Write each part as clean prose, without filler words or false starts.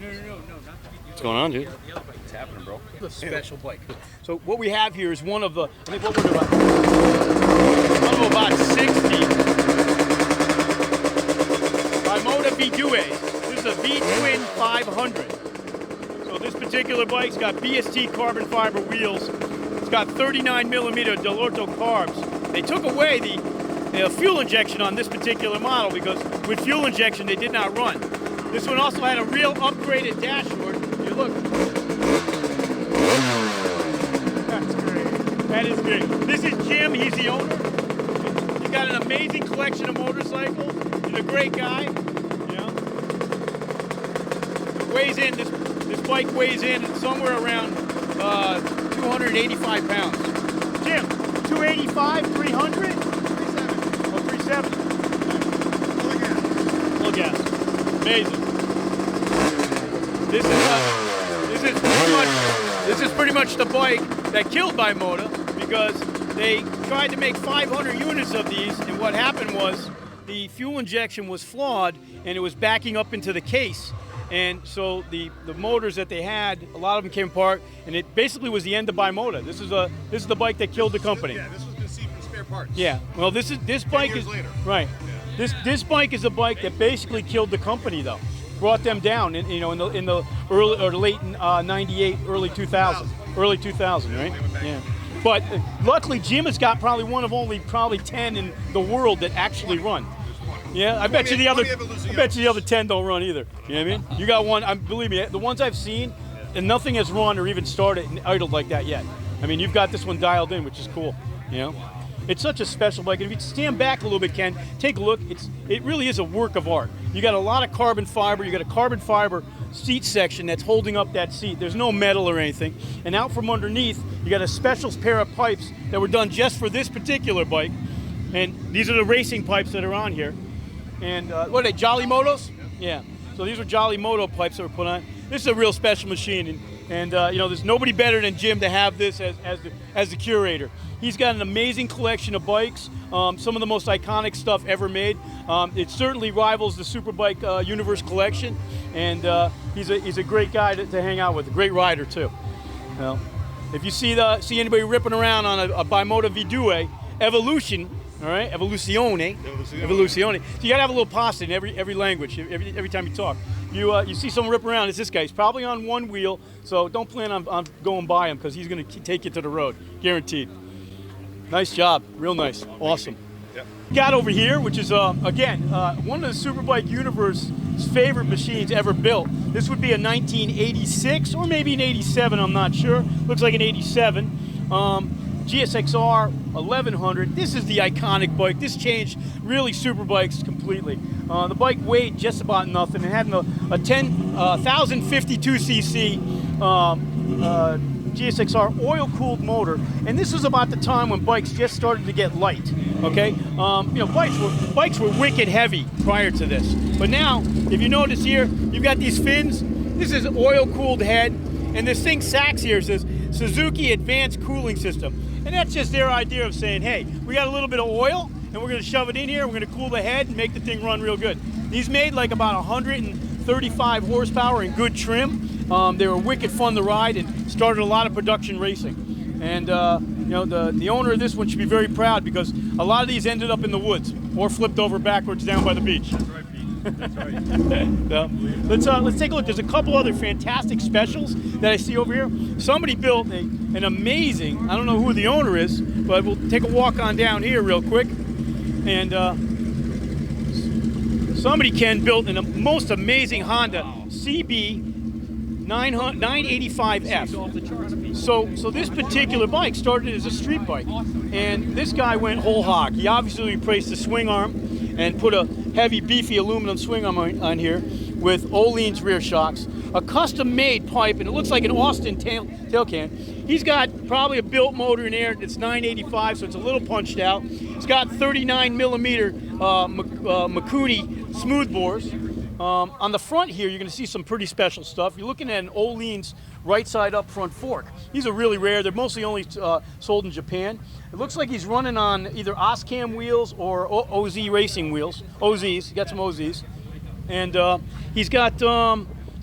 What's going on, dude? What's happening, bro? The special bike. So what we have here is one of the, I think what we're about, one of about 60 Bimota V2As. This is a V-Twin 500. So this particular bike's got BST carbon fiber wheels. It's got 39 millimeter Delorto carbs. They took away the fuel injection on this particular model because with fuel injection they did not run. This one also had a real upgraded dashboard. You look. That's great. That is great. This is Jim. He's the owner. He's got an amazing collection of motorcycles. He's a great guy. You know. It weighs in. This bike weighs in somewhere around 285 pounds. Jim, 285, 300? 370. Oh, 370. Full gas. Amazing. This is pretty much the bike that killed Bimota because they tried to make 500 units of these, and what happened was the fuel injection was flawed and it was backing up into the case. And so the motors that they had, a lot of them came apart, and it basically was the end of Bimota. This is the bike that killed the company. Yeah, this was conceived from spare parts. Yeah. Well, this bike is later. Right. Yeah. This bike is a bike that basically killed the company, though. Brought them down, in the early or late '98, early 2000, right? Yeah. But luckily, Jim has got probably one of only probably 10 in the world that actually run. Yeah, I bet you the other 10 don't run either. You know what I mean? You got one. Believe me, the ones I've seen, and nothing has run or even started and idled like that yet. I mean, you've got this one dialed in, which is cool. You know, it's such a special bike. And if you stand back a little bit, Ken, take a look. It really is a work of art. You got a lot of carbon fiber. You got a carbon fiber seat section that's holding up that seat. There's no metal or anything. And out from underneath, you got a special pair of pipes that were done just for this particular bike. And these are the racing pipes that are on here. And what are they, Jolly Motos? Yeah. So these are Jolly Moto pipes that were put on. This is a real special machine, and you know, there's nobody better than Jim to have this as the curator. He's got an amazing collection of bikes, some of the most iconic stuff ever made. It certainly rivals the Superbike Universe collection, and he's a great guy to hang out with, a great rider too. Well, if you see anybody ripping around on a Bimota V2A Evolution. All right, Evoluzione. So you gotta have a little pasta in every language, every time you talk. You see someone rip around, it's this guy. He's probably on one wheel, so don't plan on going by him because he's gonna take you to the road, guaranteed. Nice job, real nice, awesome. Yep. Got over here, which is again one of the Superbike Universe's favorite machines ever built. This would be a 1986 or maybe an 87, I'm not sure. Looks like an 87. GSXR 1100. This is the iconic bike. This changed really Superbikes completely. The bike weighed just about nothing. It had a 10,052cc GSXR oil-cooled motor, and this was about the time when bikes just started to get light. Okay, you know, bikes were wicked heavy prior to this, but now, if you notice here, you've got these fins. This is oil-cooled head, and this thing Sachs here says Suzuki Advanced Cooling System. And that's just their idea of saying, hey, we got a little bit of oil, and we're going to shove it in here, we're going to cool the head and make the thing run real good. These made like about 135 horsepower and good trim. They were wicked fun to ride and started a lot of production racing. And you know, the owner of this one should be very proud because a lot of these ended up in the woods or flipped over backwards down by the beach. That's right, Pete. That's right. Let's take a look. There's a couple other fantastic specials that I see over here. Somebody built an amazing, I don't know who the owner is, but we'll take a walk on down here real quick. And somebody built a most amazing Honda CB 985F. So this particular bike started as a street bike, and this guy went whole hog. He obviously replaced the swing arm and put a heavy, beefy aluminum swing arm on here with Öhlins rear shocks, a custom-made pipe, and it looks like an Austin tail can. He's got probably a built motor in there. It's 985, so it's a little punched out. It's got 39 millimeter Makuni smooth bores. On the front here, you're going to see some pretty special stuff. You're looking at an Öhlins right side up front fork. These are really rare. They're mostly only sold in Japan. It looks like he's running on either Oscam wheels or OZ racing wheels. OZs, he got some OZs. And he's got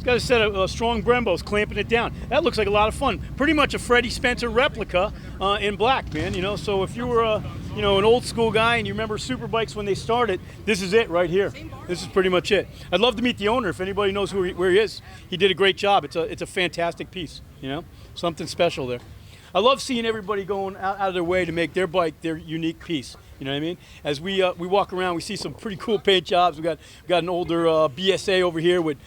It's got a set of strong Brembos clamping it down. That looks like a lot of fun. Pretty much a Freddie Spencer replica in black, man. You know, so if you were you know, an old school guy and you remember superbikes when they started, this is it right here. This is pretty much it. I'd love to meet the owner if anybody knows where he is. He did a great job. It's a fantastic piece. You know, something special there. I love seeing everybody going out of their way to make their bike their unique piece. You know what I mean? As we walk around, we see some pretty cool paint jobs. We got an older BSA over here with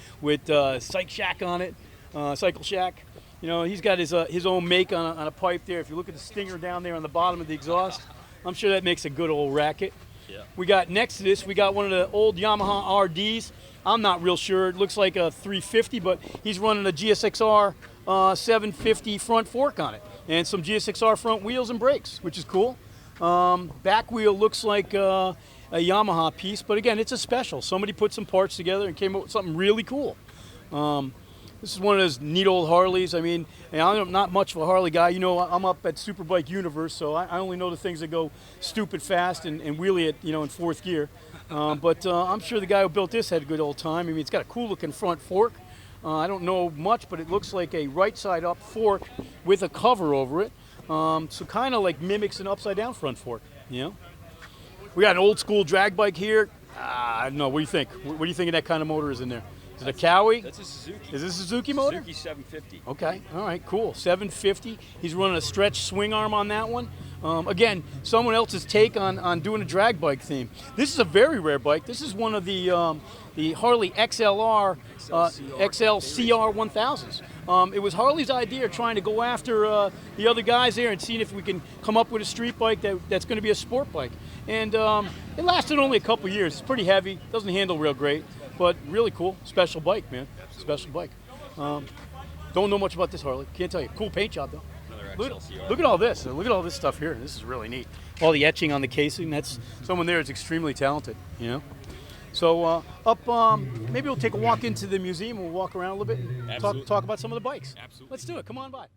Cycle Shack on it, Cycle Shack. You know, he's got his own make on a pipe there. If you look at the stinger down there on the bottom of the exhaust, I'm sure that makes a good old racket. Yeah. We got next to this, we got one of the old Yamaha RDs. I'm not real sure. It looks like a 350, but he's running a GSXR 750 front fork on it, and some GSXR front wheels and brakes, which is cool. Back wheel looks like a Yamaha piece, but again, it's a special. Somebody put some parts together and came up with something really cool. This is one of those neat old Harleys. I mean, I'm not much of a Harley guy. You know, I'm up at Superbike Universe, so I only know the things that go stupid fast and wheelie it, you know, in fourth gear. But I'm sure the guy who built this had a good old time. I mean, it's got a cool looking front fork. I don't know much, but it looks like a right side up fork with a cover over it. So kind of like mimics an upside down front fork, you know. We got an old school drag bike here. I don't know, what do you think? What do you think of that kind of motor is in there? Is it a Cowie? That's a Suzuki. Is this a Suzuki motor? Suzuki 750. Okay, all right, cool. 750. He's running a stretch swing arm on that one. Again, someone else's take on doing a drag bike theme. This is a very rare bike. This is one of the Harley XLR XLCR 1000s. It was Harley's idea trying to go after the other guys there and seeing if we can come up with a street bike that's going to be a sport bike. And it lasted only a couple years. It's pretty heavy, doesn't handle real great, but really cool. Special bike, man. Special bike. Don't know much about this Harley. Can't tell you. Cool paint job, though. Look at all this. Look at all this stuff here. This is really neat. All the etching on the casing. That's someone there is extremely talented, you know. So maybe we'll take a walk into the museum. We'll walk around a little bit and talk about some of the bikes. Absolutely. Let's do it. Come on by.